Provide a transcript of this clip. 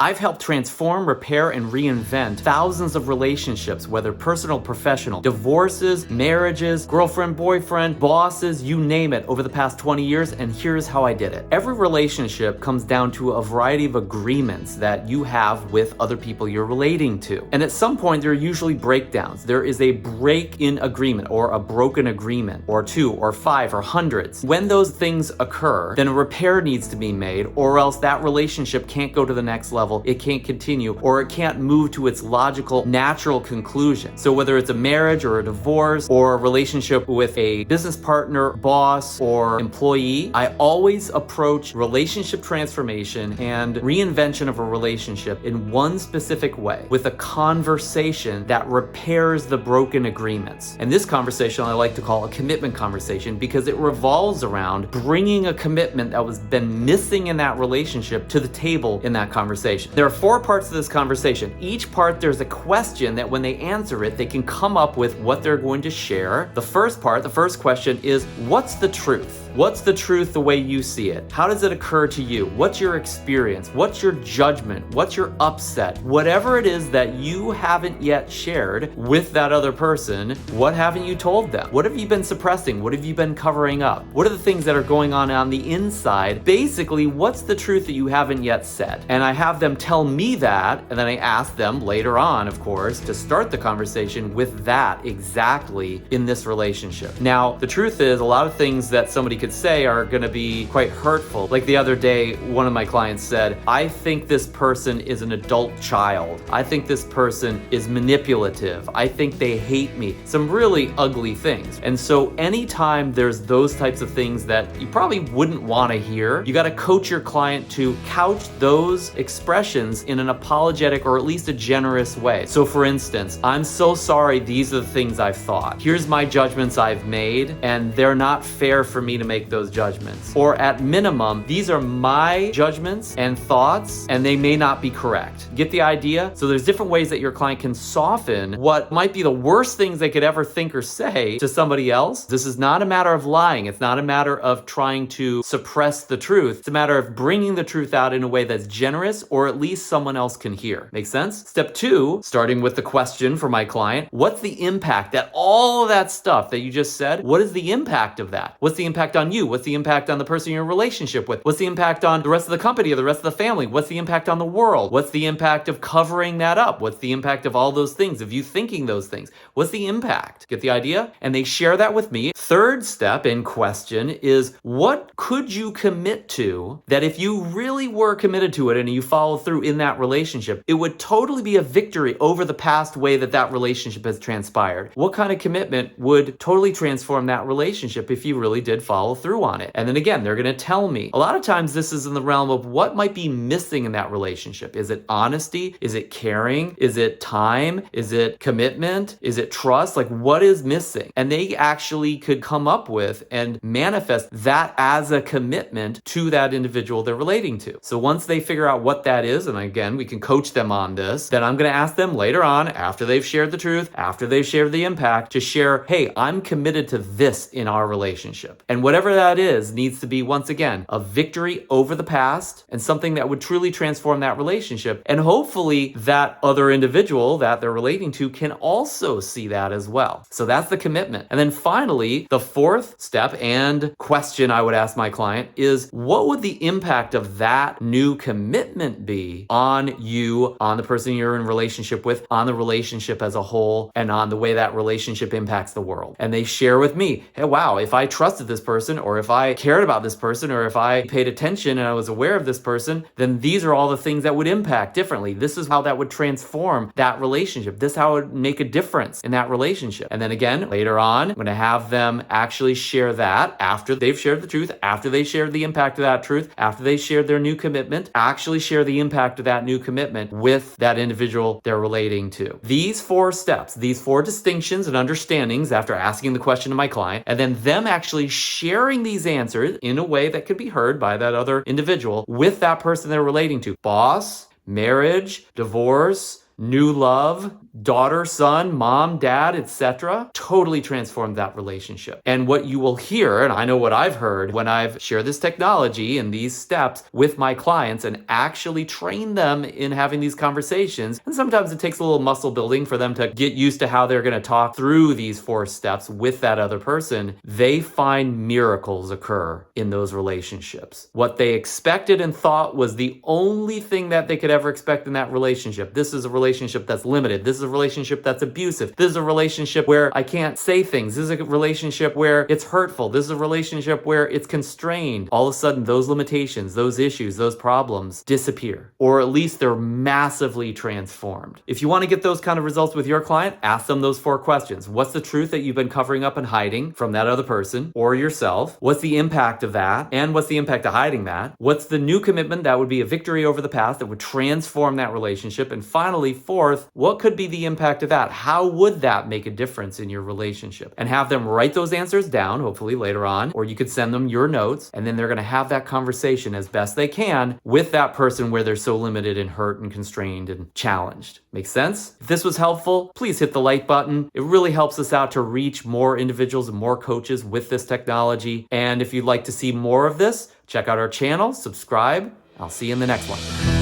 I've helped transform, repair, and reinvent thousands of relationships, whether personal, professional, divorces, marriages, girlfriend, boyfriend, bosses, you name it, over the past 20 years, and here's how I did it. Every relationship comes down to a variety of agreements that you have with other people you're relating to. And at some point, there are usually breakdowns. There is a break in agreement, or a broken agreement, or 2 or 5 or hundreds. When those things occur, then a repair needs to be made, or else that relationship can't go to the next level, it can't continue, or it can't move to its logical, natural conclusion. So whether it's a marriage or a divorce or a relationship with a business partner, boss, or employee, I always approach relationship transformation and reinvention of a relationship in one specific way, with a conversation that repairs the broken agreements. And this conversation I like to call a commitment conversation, because it revolves around bringing a commitment that was been missing in that relationship to the table in that conversation. There are 4 parts to this conversation. Each part, there's a question that when they answer it, they can come up with what they're going to share. The first part, the first question is, what's the truth? What's the truth the way you see it? How does it occur to you? What's your experience? What's your judgment? What's your upset? Whatever it is that you haven't yet shared with that other person, what haven't you told them? What have you been suppressing? What have you been covering up? What are the things that are going on the inside? Basically, what's the truth that you haven't yet said? And I have them tell me that, and then I ask them later on, of course, to start the conversation with that exactly in this relationship. Now, the truth is, a lot of things that somebody could say are going to be quite hurtful. Like the other day, one of my clients said, I think this person is an adult child. I think this person is manipulative. I think they hate me. Some really ugly things. And so anytime there's those types of things that you probably wouldn't want to hear, you got to coach your client to couch those expressions in an apologetic or at least a generous way. So for instance, I'm so sorry, these are the things I've thought. Here's my judgments I've made, and they're not fair for me to make those judgments. Or at minimum, these are my judgments and thoughts, and they may not be correct. Get the idea? So there's different ways that your client can soften what might be the worst things they could ever think or say to somebody else. This is not a matter of lying. It's not a matter of trying to suppress the truth. It's a matter of bringing the truth out in a way that's generous, or at least someone else can hear. Make sense? Step 2, starting with the question for my client, what's the impact that all of that stuff that you just said, what is the impact of that? What's the impact on you? What's the impact on the person you're in a relationship with? What's the impact on the rest of the company or the rest of the family? What's the impact on the world? What's the impact of covering that up? What's the impact of all those things, of you thinking those things? What's the impact? Get the idea? And they share that with me. Third step in question is, what could you commit to that if you really were committed to it and you follow through in that relationship, it would totally be a victory over the past way that that relationship has transpired? What kind of commitment would totally transform that relationship if you really did follow through on it? And then again, they're going to tell me. A lot of times this is in the realm of what might be missing in that relationship. Is it honesty? Is it caring? Is it time? Is it commitment? Is it trust? Like, what is missing? And they actually could come up with and manifest that as a commitment to that individual they're relating to. So once they figure out what that is, and again, we can coach them on this, then I'm going to ask them later on, after they've shared the truth, after they've shared the impact, to share, hey, I'm committed to this in our relationship. And whatever that is needs to be, once again, a victory over the past and something that would truly transform that relationship. And hopefully that other individual that they're relating to can also see that as well. So that's the commitment. And then finally, the 4th step and question I would ask my client is, what would the impact of that new commitment be on you, on the person you're in relationship with, on the relationship as a whole, and on the way that relationship impacts the world? And they share with me, hey, wow, if I trusted this person, or if I cared about this person, or if I paid attention and I was aware of this person, then these are all the things that would impact differently. This is how that would transform that relationship. This is how it would make a difference in that relationship. And then again, later on, I'm going to have them actually share that after they've shared the truth, after they shared the impact of that truth, after they shared their new commitment, actually share the impact of that new commitment with that individual they're relating to. These 4 steps, these 4 distinctions and understandings after asking the question to my client, and then them actually sharing these answers in a way that could be heard by that other individual with that person they're relating to. Boss, marriage, divorce, new love, daughter, son, mom, dad, etc. Totally transformed that relationship. And what you will hear, and I know what I've heard when I've shared this technology and these steps with my clients and actually train them in having these conversations, and sometimes it takes a little muscle building for them to get used to how they're going to talk through these 4 steps with that other person, they find miracles occur in those relationships. What they expected and thought was the only thing that they could ever expect in that relationship. This is a relationship that's limited. This is a relationship that's abusive. This is a relationship where I can't say things. This is a relationship where it's hurtful. This is a relationship where it's constrained. All of a sudden, those limitations, those issues, those problems disappear, or at least they're massively transformed. If you want to get those kind of results with your client, ask them those 4 questions. What's the truth that you've been covering up and hiding from that other person or yourself? What's the impact of that? And what's the impact of hiding that? What's the new commitment that would be a victory over the past that would transform that relationship? And finally, 4th, what could be the impact of that? How would that make a difference in your relationship? And have them write those answers down, hopefully later on, or you could send them your notes, and then they're going to have that conversation as best they can with that person where they're so limited and hurt and constrained and challenged. Make sense? If this was helpful, please hit the like button. It really helps us out to reach more individuals and more coaches with this technology. And if you'd like to see more of this, check out our channel, subscribe. I'll see you in the next one.